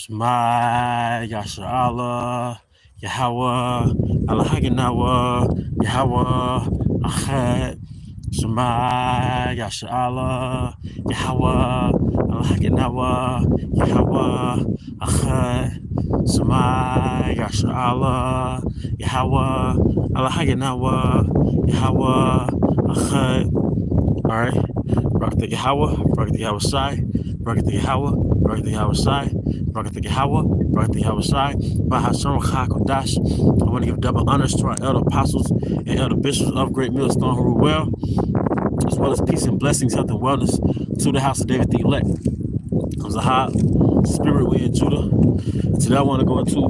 Shema Yasharallah, Yahweh, Allah Haginawa, Yahweh, Achad, Shema Yasharallah, Yahweh, Allah Haginawa, Yahweh, Achad, Shema Yasharallah, Yahweh, Allah Haginawa, Yahweh, Achad. All right. Barak the Yahweh, Barak the Yahweh Shai, Barak the Yahweh, Barak the Yahweh Shai, Barak the Yahweh, Barak the Yahweh Shai, Bahasham Chakodash. I want to give double honors to our elder apostles and elder bishops of Great Millstone who rule well, as well as peace and blessings, health and wellness to the house of David the elect. Comes a hot spirit we in Judah. And today I want to go into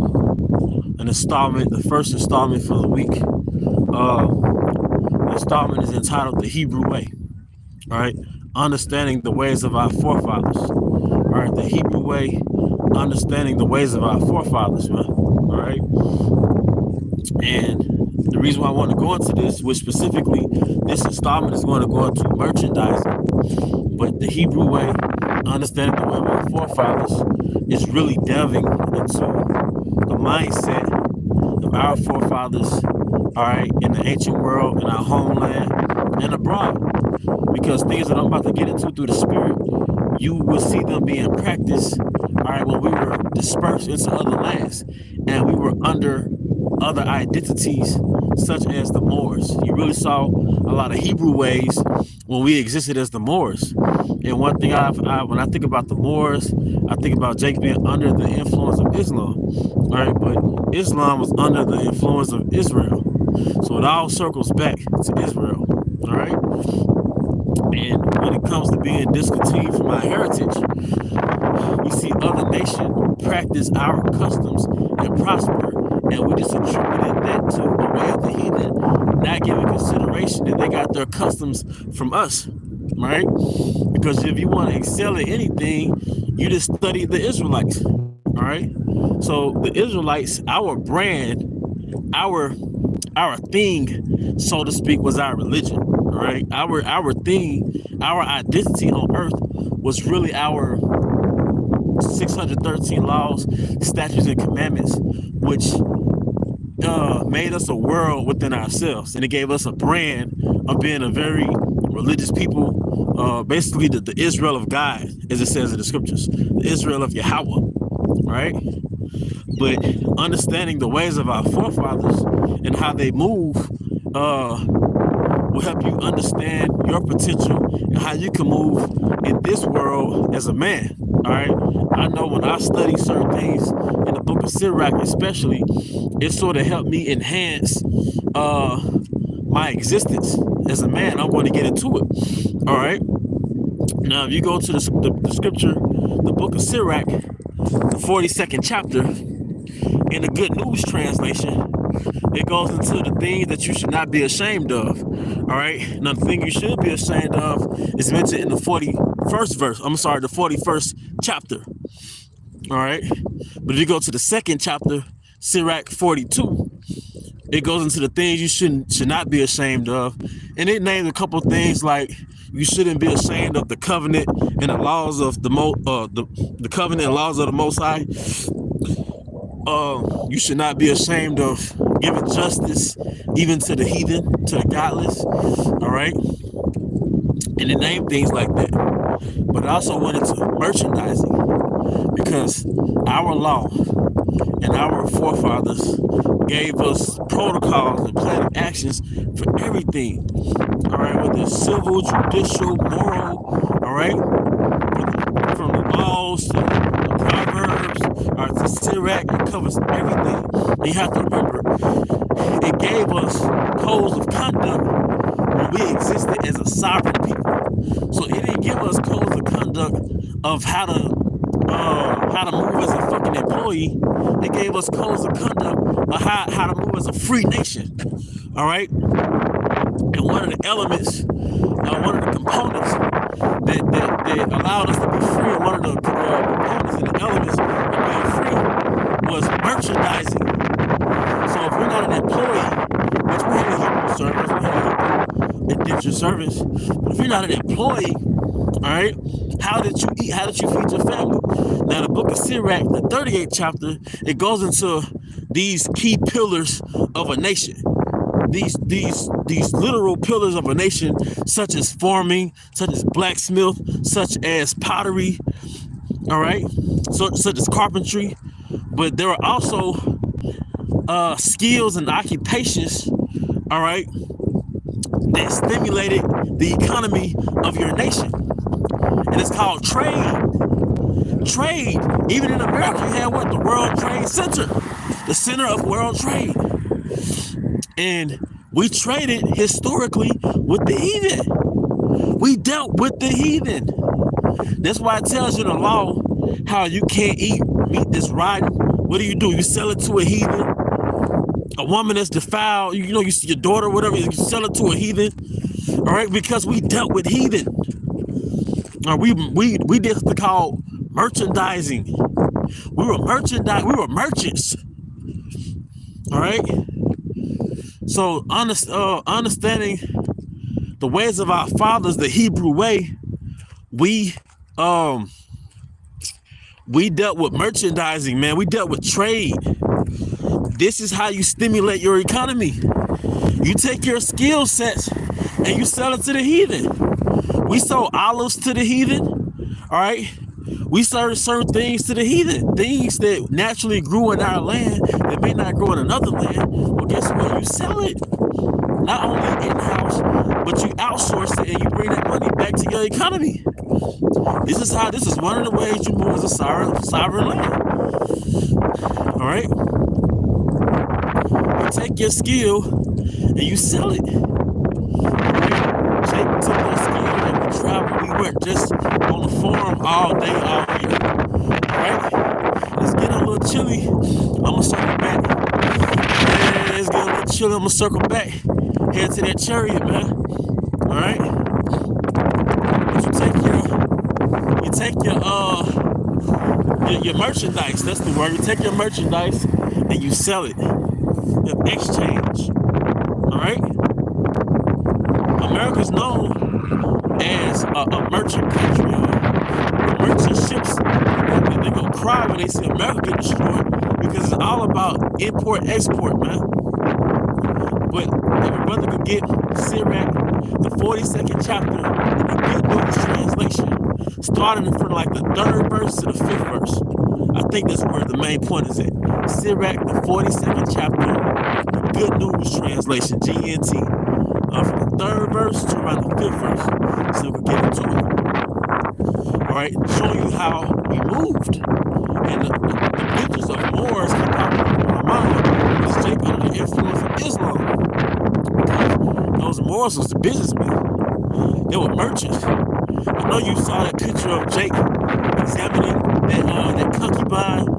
an installment, the first installment for the week. The installment is entitled The Hebrew Way. All right, understanding the ways of our forefathers. All right, the Hebrew way, understanding the ways of our forefathers, man. All right, and the reason why I want to go into this, which specifically this installment is going to go into merchandising, but the Hebrew way, understanding the way of our forefathers, is really delving into the mindset of our forefathers, all right, in the ancient world, in our homeland, and abroad. Because things that I'm about to get into through the spirit, you will see them being practiced, all right, when we were dispersed into other lands and we were under other identities such as the Moors. You really saw a lot of Hebrew ways when we existed as the Moors. And one thing when I think about the Moors, I think about Jake being under the influence of Islam, all right, but Islam was under the influence of Israel. So it all circles back to Israel, all right? And when it comes to being discontinued from our heritage, we see other nations practice our customs and prosper, and we just attributed that to the way of the heathen, not giving consideration that they got their customs from us, right? Because if you want to excel at anything, you just study the Israelites, all right? So the Israelites, our brand, our thing, so to speak, was our religion. All right, our thing, our identity on earth was really our 613 laws, statutes, and commandments, which made us a world within ourselves, and it gave us a brand of being a very religious people, basically the Israel of God, as it says in the scriptures, the Israel of Yahweh, right? But understanding the ways of our forefathers and how they move will help you understand your potential and how you can move in this world as a man. All right, I know when I study certain things in the book of Sirach, especially, it sort of helped me enhance my existence as a man. I'm going to get into it. All right. Now, if you go to the scripture, the book of Sirach, the 42nd chapter, in the Good News translation, it goes into the things that you should not be ashamed of. All right. Now, the thing you should be ashamed of is mentioned in the 41st verse. I'm sorry, the 41st chapter. All right. But if you go to the second chapter, Sirach 42, it goes into the things you should not be ashamed of. And it names a couple of things like you shouldn't be ashamed of the covenant and the laws of the covenant and laws of the Most High. You should not be ashamed of giving justice even to the heathen, to the godless, all right? And it named things like that. But it also went into merchandising because our law and our forefathers gave us protocols and plan of actions for everything, all right? Whether it's civil, judicial, moral, all right? From the laws to the Proverbs, or to Sirach, it covers everything. And you have to remember, it gave us codes of conduct when we existed as a sovereign people. So it didn't give us codes of conduct of how to move as a fucking employee. It gave us codes of conduct of how to move as a free nation. All right. And one of the elements, one of the components that allowed us to be free, and one of the components and the elements of being free was merchandising. So if we're not an employee, which we have a Hebrew service, we have a Hebrew indentured service, but if you're not an employee, all right, How did you eat? How did you feed your family? Now, the book of Sirach, the 38th chapter, it goes into these key pillars of a nation. These literal pillars of a nation, such as farming, such as blacksmith, such as pottery, all right, such as carpentry. But there are also skills and occupations, all right, that stimulated the economy of your nation. And it's called trade. Trade. Even in America, you have what? The World Trade Center. The center of world trade. And we traded historically with the heathen. We dealt with the heathen. That's why it tells you in the law how you can't eat meat that's rotten. What do? You sell it to a heathen. A woman that's defiled, you see your daughter, whatever, you sell it to a heathen. All right, because we dealt with heathen. We did what's called merchandising. We were merchants. All right. So understanding the ways of our fathers, the Hebrew way, we dealt with merchandising, man. We dealt with trade. This is how you stimulate your economy. You take your skill sets and you sell it to the heathen. We sold olives to the heathen, all right? We sold certain things to the heathen, things that naturally grew in our land that may not grow in another land. Well, guess what? You sell it. Not only in-house, but you outsource it and you bring that money back to your economy. This is one of the ways you move as a sovereign land. All right? You take your skill and you sell it. Jake took that skill and we traveled. We weren't just on the farm all day, all year. Alright? It's getting a little chilly. I'm gonna circle back. Man, it's getting a little chilly. I'm gonna circle back. Head to that chariot, man. Alright? But you take your merchandise, that's the word. You take your merchandise and you sell it. You exchange. Alright? America's known as a merchant country. The merchant ships, they're going to cry when they see America get destroyed because it's all about import-export, man. But if a brother could get Sirach, the 42nd chapter, in the Good News translation, starting from like the 3rd verse to the 5th verse. I think that's where the main point is at. Sirach, the 42nd chapter, the Good News translation, GNT. From the 3rd verse to around the 5th verse, so we can get into it. All right, showing you how we moved, and the pictures of Moors keep popping up in my mind. It's Jake under the influence of Islam. Those Moors was the businessmen. They were merchants. I know you saw that picture of Jake examining that concubine. I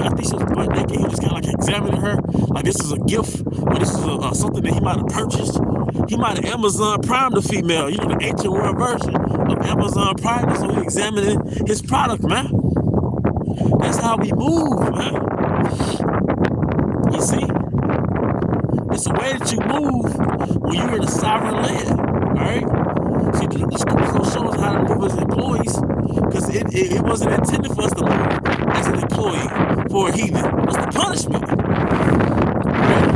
think she was butt naked. He was kind of like examining her, like this is a gift, or this is something that he might have purchased. He might have Amazon Prime the female, the ancient world version of Amazon Prime. So he examining his product, man. That's how we move, man. You see? It's the way that you move when you're in a sovereign land, all right? See, the scriptures don't show us how to move as employees because it wasn't intended for us to move as an employee for a heathen. It's the punishment. Right?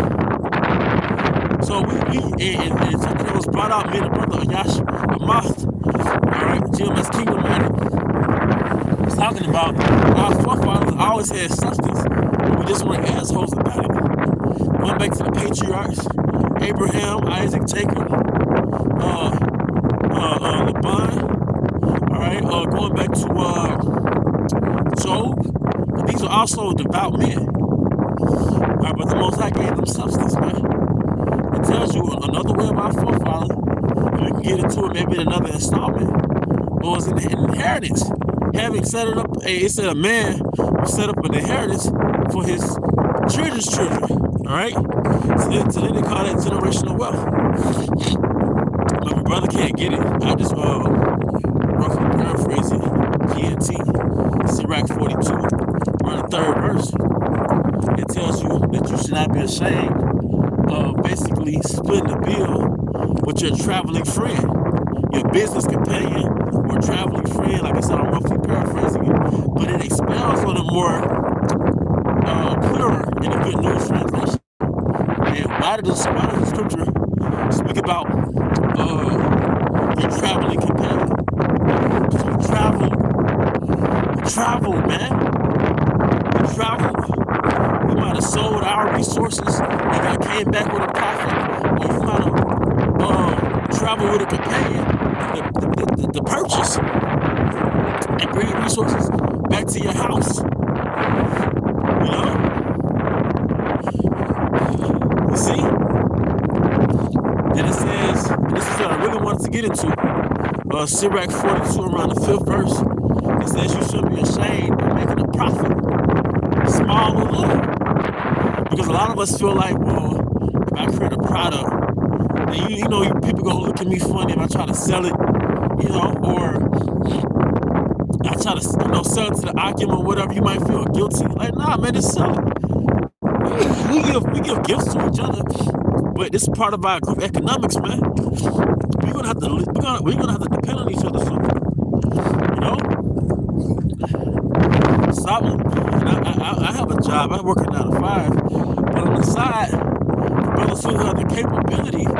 So and something that was brought out, me and the brother Ayash Amath, all right, GMS Kingdom Man, was talking about our forefathers always had substance, but we just weren't assholes about it. Going back to the patriarchs, Abraham, Isaac, Jacob, Laban, all right, going back to Job, these are also devout men. All right, but the Most High gave them substance, man. It tells you another way of our forefathers. We can get into it maybe in another installment. But it was an inheritance. Having set it up, it said a man will set up an inheritance for his children's children. All right? So then they call that generational wealth. But my brother can't get it. I just roughly paraphrase it. GNT, Sirach42, around the 3rd verse. It tells you that you should not be ashamed of splitting the bill with your traveling friend, your business companion, or more traveling friend. Like I said, I'm roughly paraphrasing it, but it expounds on it more clearer in a good news translation. And why did the scripture speak about your traveling companion? Because we traveled, man. We traveled. We might have sold our resources and came back with a profit, or you might have traveled with a companion, the purchase, and bring your resources back to your house. You know? You see? Then it says, and this is what I really wanted to get into, Sirach42 around the 5th verse. It says you shouldn't be ashamed of making a profit, small or little. Because a lot of us feel like, well, if I create a product, then you know, people gonna look at me funny if I try to sell it, you know, or I try to, sell it to the occupant or whatever. You might feel guilty. Like, nah, man, just sell it. We give gifts to each other, but this is part of our group economics, man. We're gonna have to depend on each other soon. You know, stop. I have a job. I work at 9 to 5, but on the side, brothers who have the capability and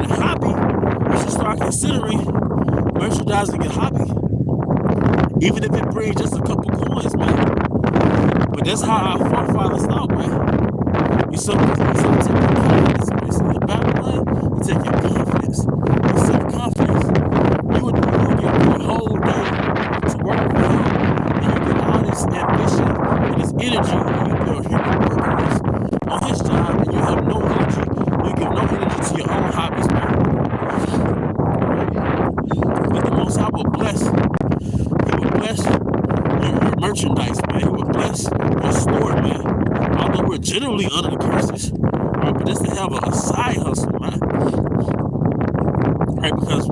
the hobby, you should start considering merchandising your hobby, even if it brings just a couple coins, man. But that's how our forefathers thought, man. You take your confidence, man. See, the Babylon, you take your confidence, your self-confidence. You would give your whole day to work for him, and you get all this ambition and this energy, and you build human workers on his job, and you have no energy. You give no energy to your own hobbies, man. But the Most High will bless. He will bless your merchandise, man. He will bless your store, man. Although we're generally under the curses, right? But just to have a side hustle, man. Right? Because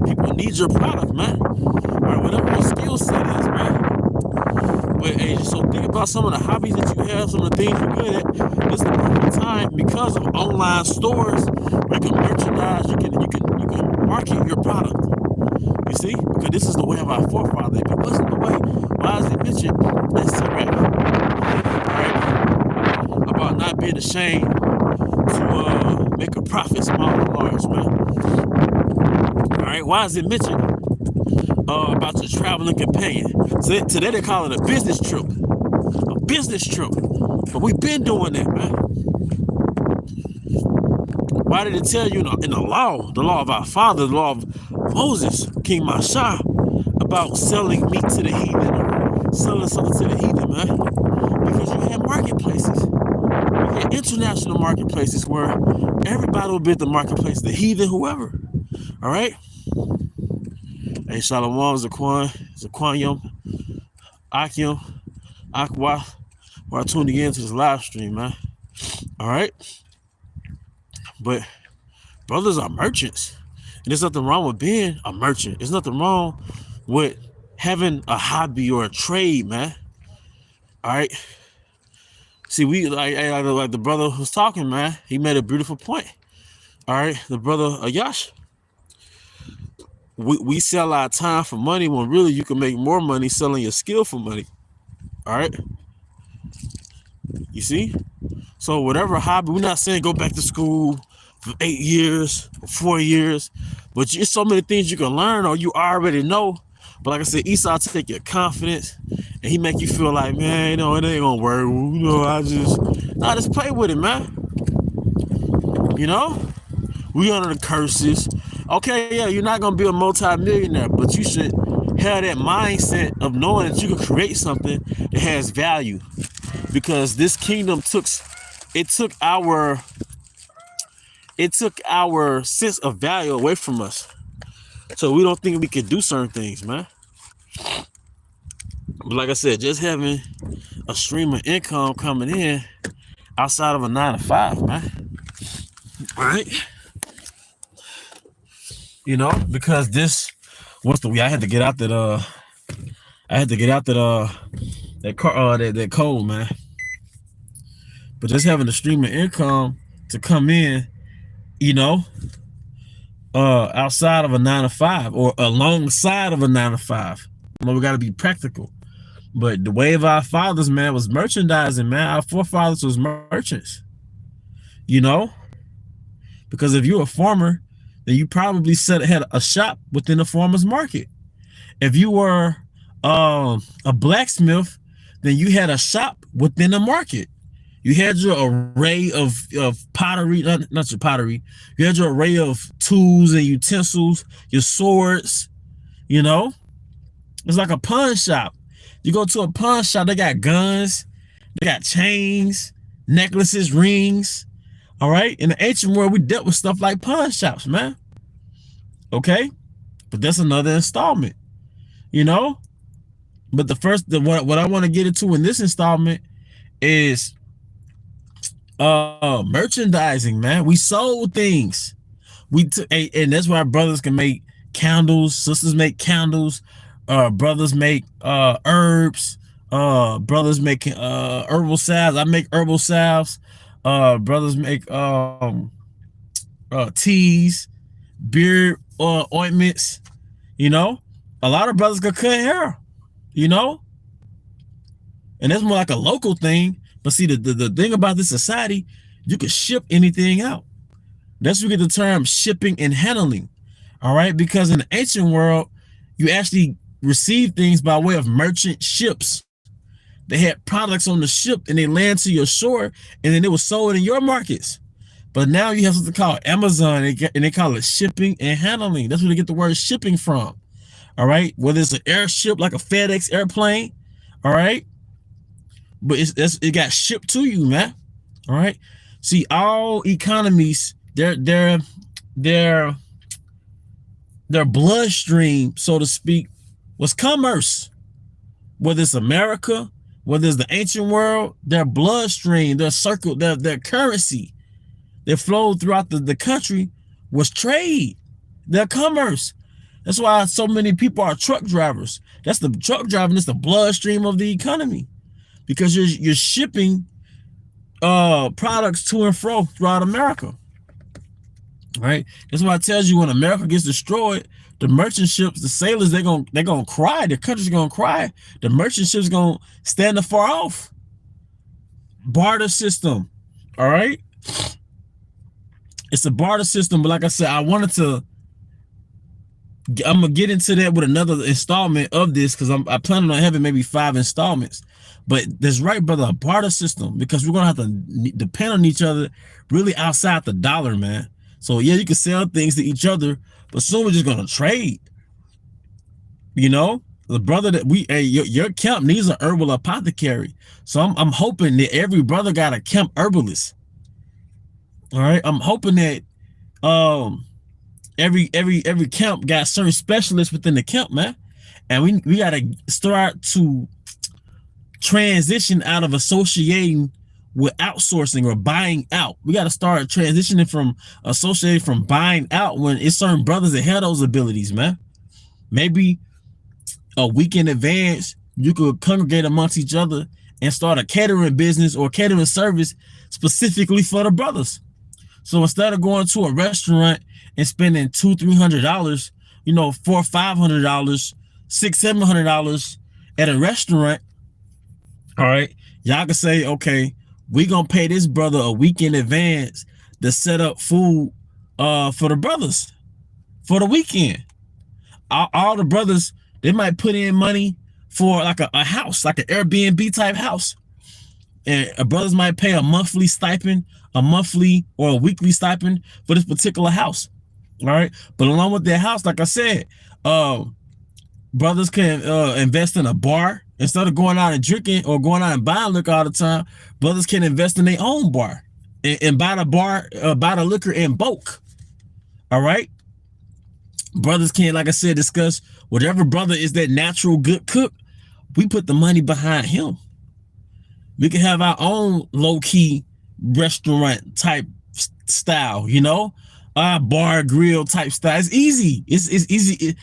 people need your product, man. Right? Whatever your skill set is, man. But hey, so think about some of the hobbies that you have, some of the things you're good at. This is the perfect time because of online stores where you can merchandise, you can market your product. You see? Because this is the way of our forefathers. If it wasn't the way, why is it mentioned in Sirach? Alright? About not being ashamed to make a profit, small or large, man. Alright, why is it mentioned about your traveling companion? So today they call it a business trip. A business trip. But we've been doing that, man. Why did it tell you in the law of our father, the law of Moses, King Masha, about selling meat to the heathen or selling something to the heathen, man? Because you had marketplaces. You had international marketplaces where everybody would be at the marketplace, the heathen, whoever. All right? Hey, Shalom, Zaquan, Akim, Akwa, who are tuning in to this live stream, man. All right? But brothers are merchants. And there's nothing wrong with being a merchant. There's nothing wrong with having a hobby or a trade, man. All right? See, we like the brother who's talking, man. He made a beautiful point. All right? The brother Ayash. We sell our time for money when really you can make more money selling your skill for money. All right? You see? So whatever hobby, we're not saying go back to school for 8 years, 4 years, but there's so many things you can learn or you already know. But like I said, Esau take your confidence and he make you feel like, man, it ain't gonna work. Just play with it, man. You know? We under the curses. Okay, yeah, you're not gonna be a multi-millionaire, but you should have that mindset of knowing that you can create something that has value. Because this kingdom took our sense of value away from us. So we don't think we can do certain things, man. But like I said, just having a stream of income coming in outside of a 9 to 5, man. All right. You know, because I had to get out that cold, man. But just having a stream of income to come in, you know, outside of a 9 to 5 or alongside of a 9 to 5. We got to be practical. But the way of our fathers, man, was merchandising, man. Our forefathers was merchants, you know, because if you're a farmer, then you probably had a shop within the farmer's market. If you were a blacksmith, then you had a shop within the market. You had your array of pottery, not your pottery. You had your array of tools and utensils, your swords, you know. It's like a pawn shop. You go to a pawn shop, they got guns, they got chains, necklaces, rings. All right. In the ancient world, we dealt with stuff like pawn shops, man. Okay. But that's another installment, you know. But what I want to get into in this installment is merchandising, man. We sold things. And that's why brothers can make candles, sisters make candles, brothers make herbs, brothers make herbal salves. I make herbal salves. Brothers make teas, beard ointments. You know, a lot of brothers can cut hair, you know, and that's more like a local thing. But see, the thing about this society, you can ship anything out. That's where we get the term shipping and handling. All right, because in the ancient world, you actually receive things by way of merchant ships. They had products on the ship and they land to your shore, and then it was sold in your markets. But now you have something called Amazon, and they call it shipping and handling. That's where they get the word shipping from. All right, whether it's an airship like a FedEx airplane, all right, but it got shipped to you, man. All right. See, all economies, their bloodstream, so to speak, was commerce. Whether it's America, whether it's the ancient world, their bloodstream, their circle, their currency that flowed throughout the country was trade, their commerce. That's why so many people are truck drivers. That's the truck driving is the bloodstream of the economy, because you're shipping products to and fro throughout America. Right? That's why it tells you when America gets destroyed, the merchant ships, the sailors, they're gonna cry. The country's gonna cry. The merchant ships gonna stand afar off. Barter system. All right. It's a barter system, but like I said, I'm gonna get into that with another installment of this, because I plan on having maybe 5 installments. But that's right, brother, a barter system, because we're gonna have to depend on each other really outside the dollar, man. So yeah, you can sell things to each other, but soon we're just gonna trade. You know, the brother that your camp needs an herbal apothecary. So I'm hoping that every brother got a camp herbalist. All right, I'm hoping that every camp got certain specialists within the camp, man. And we gotta start to transition out of associating with outsourcing or buying out. We got to start transitioning from associating from buying out when it's certain brothers that have those abilities, man. Maybe a week in advance, you could congregate amongst each other and start a catering business or catering service specifically for the brothers. So instead of going to a restaurant and spending $200-$300, you know, $400-$500, $600-$700 at a restaurant, all right, y'all can say, okay, we gonna pay this brother a week in advance to set up food for the brothers for the weekend. All the brothers, they might put in money for like a house, like an Airbnb type house. And brothers might pay a monthly stipend, a monthly or a weekly stipend for this particular house. All right. But along with their house, like I said, brothers can invest in a bar. Instead of going out and drinking or going out and buying liquor all the time, brothers can invest in their own bar and buy the liquor in bulk. All right. Brothers can, like I said, discuss whatever brother is that natural good cook. We put the money behind him. We can have our own low-key restaurant type style, you know, bar grill type style. It's easy. It's easy.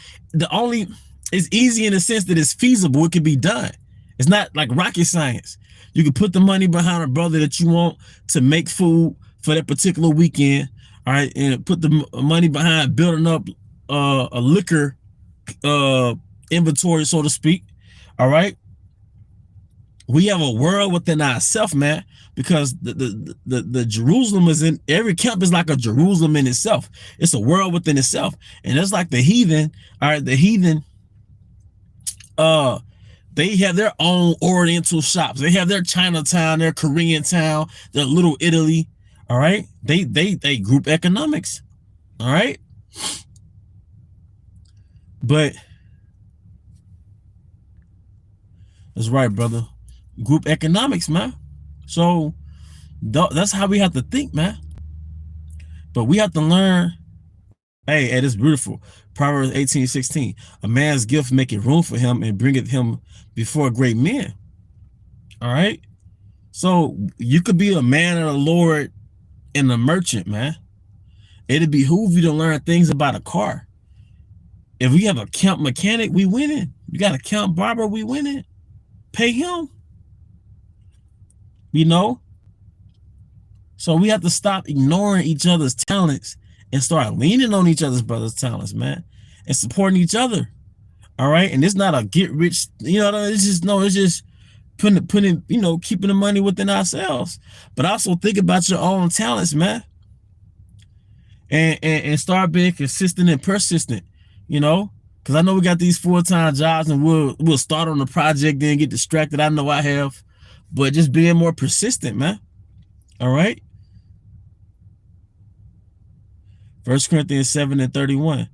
It's easy in the sense that it's feasible. It can be done. It's not like rocket science. You can put the money behind a brother that you want to make food for that particular weekend. all right, and put the money behind building up a liquor inventory, so to speak. All right, we have a world within ourselves, man, because the Jerusalem is in every camp is like a Jerusalem in itself. It's a world within itself, and it's like the heathen. All right, the heathen, they have their own Oriental shops. They have their Chinatown, their Korean town, their Little Italy. All right, they group economics. All right, but that's right, brother. Group economics, man. So that's how we have to think, man. But we have to learn. Hey, it is beautiful. Proverbs 18:16. A man's gift maketh room for him and bringeth him before great men. All right. So you could be a man of the Lord and a merchant, man. It'd behoove you to learn things about a car. If we have a camp mechanic, we winning. You got a camp barber, we winning. Pay him. You know? So we have to stop ignoring each other's talents and start leaning on each other's brothers' talents, man, and supporting each other. All right. And it's not a get rich, it's just putting, keeping the money within ourselves. But also think about your own talents, man. And start being consistent and persistent, because I know we got these full-time jobs and we'll start on the project, then get distracted. I know I have, but just being more persistent, man. All right. 1 Corinthians 7:31.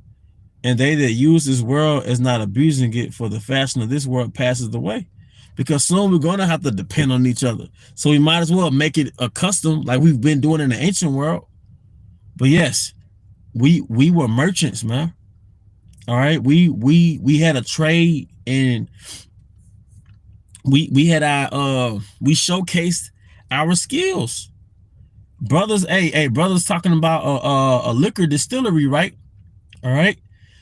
And they that use this world is not abusing it, for the fashion of this world passes away. Because soon we're going to have to depend on each other. So we might as well make it a custom like we've been doing in the ancient world. But yes, we were merchants, man. All right. We had a trade, and we had we showcased our skills. Brothers, brothers talking about a liquor distillery, right? All right.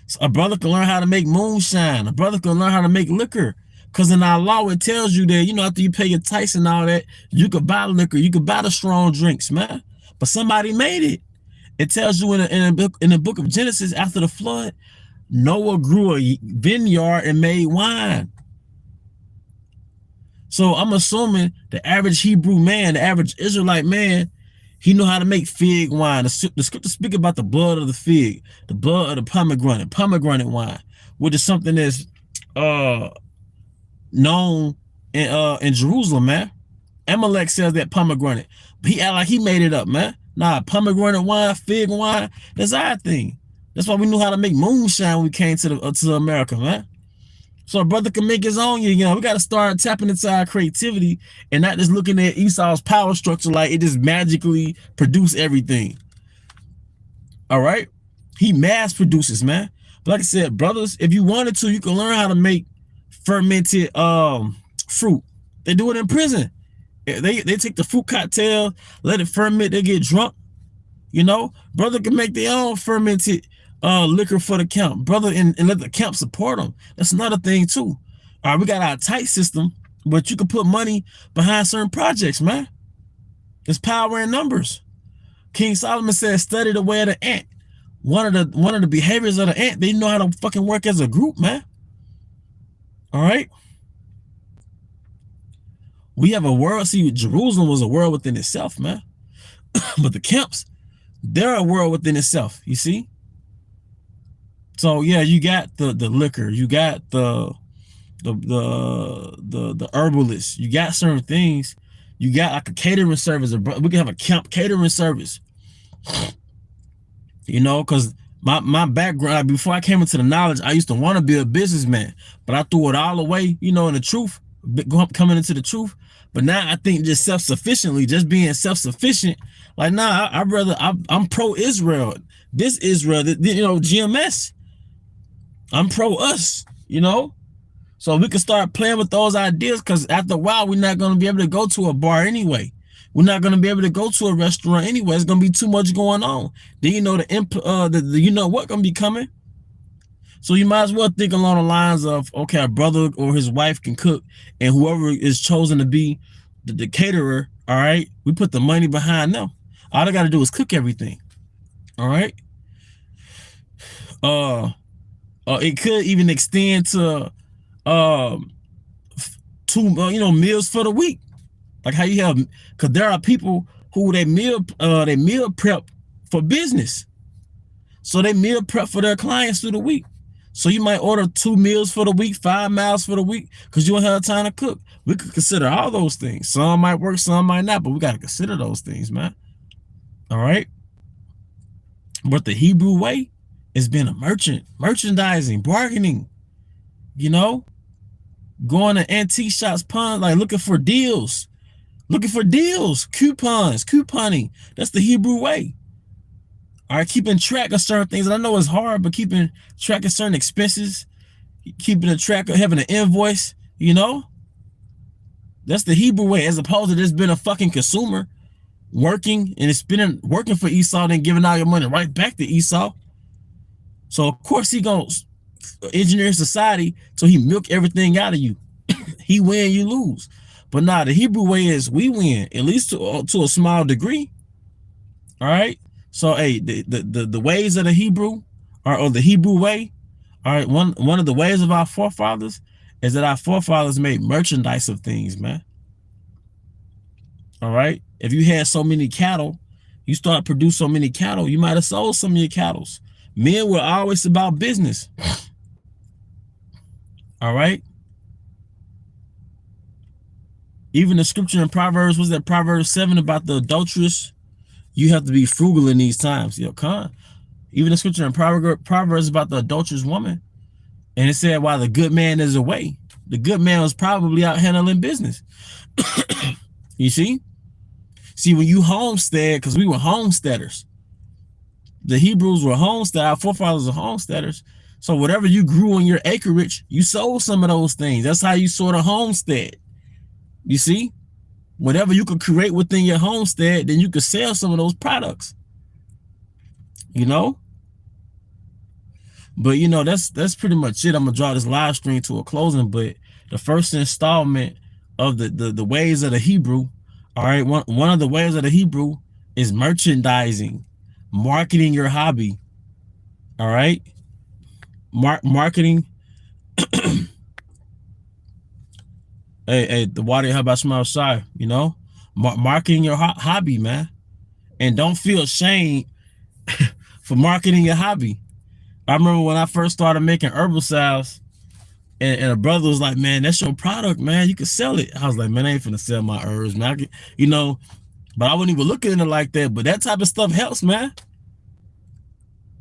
So a brother can learn how to make moonshine. A brother can learn how to make liquor. Because in our law, it tells you that, after you pay your tax and all that, you could buy liquor. You could buy the strong drinks, man. But somebody made it. It tells you in the book of Genesis, after the flood, Noah grew a vineyard and made wine. So I'm assuming the average Hebrew man, the average Israelite man, he know how to make fig wine. The scripture speak about the blood of the fig, the blood of the pomegranate wine, which is something that's known in Jerusalem, man. Amalek sells that pomegranate, but he act like he made it up, man. Nah, pomegranate wine, fig wine, that's our thing. That's why we knew how to make moonshine when we came to America, man. So a brother can make his own. We got to start tapping into our creativity and not just looking at Esau's power structure like it just magically produce everything. All right. He mass produces, man. But like I said, brothers, if you wanted to, you can learn how to make fermented fruit. They do it in prison. They take the fruit cocktail, let it ferment, they get drunk. Brother can make their own fermented liquor for the camp, brother, and let the camp support them. That's another thing too. All right, we got our tight system, but you can put money behind certain projects, man. There's power in numbers. King Solomon said, study the way of the ant. One of the behaviors of the ant, they know how to fucking work as a group, man. All right. We have a world. See, Jerusalem was a world within itself, man. But the camps, they're a world within itself, you see? So yeah, you got the liquor, you got the herbalists, you got certain things, you got like a catering service. We can have a camp catering service. Because my background, before I came into the knowledge, I used to want to be a businessman, but I threw it all away, in the truth, coming into the truth. But now I think just self-sufficiently, just being self-sufficient, like, nah, I'm pro-Israel. This Israel, GMS. I'm pro-us, So we can start playing with those ideas, because after a while, we're not going to be able to go to a bar anyway. We're not going to be able to go to a restaurant anyway. It's going to be too much going on. Then what going to be coming. So you might as well think along the lines of, okay, a brother or his wife can cook, and whoever is chosen to be the caterer, all right, we put the money behind them. All they got to do is cook everything. All right. Uh, it could even extend to um two meals for the week. Like how you have, because there are people who they meal prep for business, so they meal prep for their clients through the week. So you might order 2 meals for the week, 5 miles for the week, because you don't have time to cook. We could consider all those things. Some might work, some might not, but we got to consider those things, man. All right. But the Hebrew way is being a merchant, merchandising, bargaining, you know, going to antique shops, pawn, like looking for deals, coupons, couponing. That's the Hebrew way. All right, keeping track of certain things. And I know it's hard, but keeping track of certain expenses, keeping a track of having an invoice, that's the Hebrew way, as opposed to just being a fucking consumer working and working for Esau, then giving all your money right back to Esau. So of course he gonna engineer society so he milk everything out of you. He win, you lose. But nah, the Hebrew way is we win, at least to a small degree. All right. So hey, the ways of the Hebrew or the Hebrew way, all right, one of the ways of our forefathers is that our forefathers made merchandise of things, man. All right. If you had so many cattle, you start produce so many cattle, you might have sold some of your cattle. Men were always about business. All right. Even the scripture in Proverbs, was that Proverbs 7 about the adulteress? You have to be frugal in these times. Even the scripture in Proverbs about the adulterous woman. And it said, while the good man is away, the good man was probably out handling business. You see? See, when you homestead, because we were homesteaders. The Hebrews were homesteaders. Our forefathers were homesteaders. So whatever you grew on your acreage, you sold some of those things. That's how you sort of homestead. You see? Whatever you could create within your homestead, then you could sell some of those products. But that's pretty much it. I'm gonna draw this live stream to a closing. But the first installment of the ways of the Hebrew, all right, one of the ways of the Hebrew is merchandising, marketing your hobby. All right, marketing. Hey, the water, how about smile shy? Marketing your hobby, man, and don't feel ashamed for marketing your hobby. I remember when I first started making herbal salves, and a brother was like, "Man, that's your product, man. You can sell it." I was like, "Man, I ain't finna sell my herbs, man." But I wouldn't even look at it like that. But that type of stuff helps, man.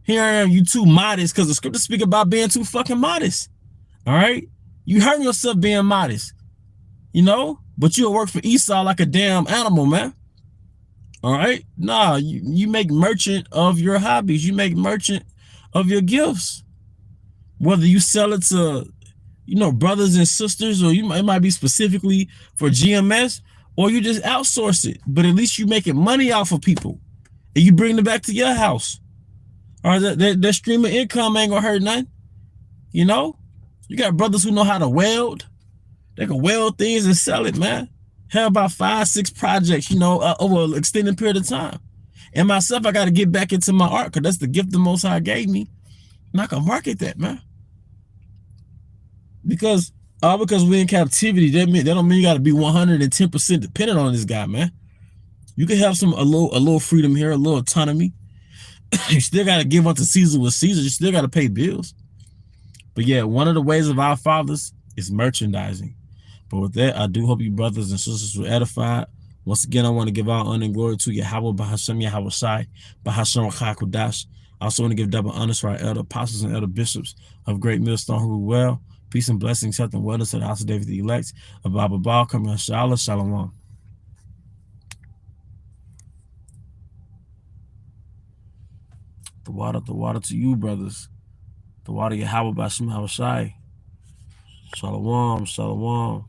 Here I am, you too modest, because the scriptures speak about being too fucking modest. All right, you hurt yourself being modest. But you'll work for Esau like a damn animal, man. All right. Nah, you make merchant of your hobbies. You make merchant of your gifts. Whether you sell it to, brothers and sisters, or it might be specifically for GMS, or you just outsource it. But at least you making money off of people, and you bring them back to your house. Or that stream of income ain't gonna hurt nothing. You got brothers who know how to weld. They can weld things and sell it, man. Have about 5, 6 projects, over an extended period of time. And myself, I got to get back into my art, because that's the gift the Most High gave me. And I can market that, man. Because we're in captivity, that don't mean you got to be 110% dependent on this guy, man. You can have a little freedom here, a little autonomy. You still got to give unto Caesar what Caesar. You still got to pay bills. But yeah, one of the ways of our fathers is merchandising. But with that, I do hope you brothers and sisters were edified. Once again, I want to give all honor and glory to Yahweh, Bahashem Yahweh Shai, Bahashem Rachai. I also want to give double honors to our elder apostles and elder bishops of Great Millstone who rule well. Peace and blessings, health and wellness to the house of David the elect. Abba Baal, coming on Shalom, Shalom. The water to you, brothers. The water Yahweh, Bahashem Yahweh Shai. Shalom, Shalom.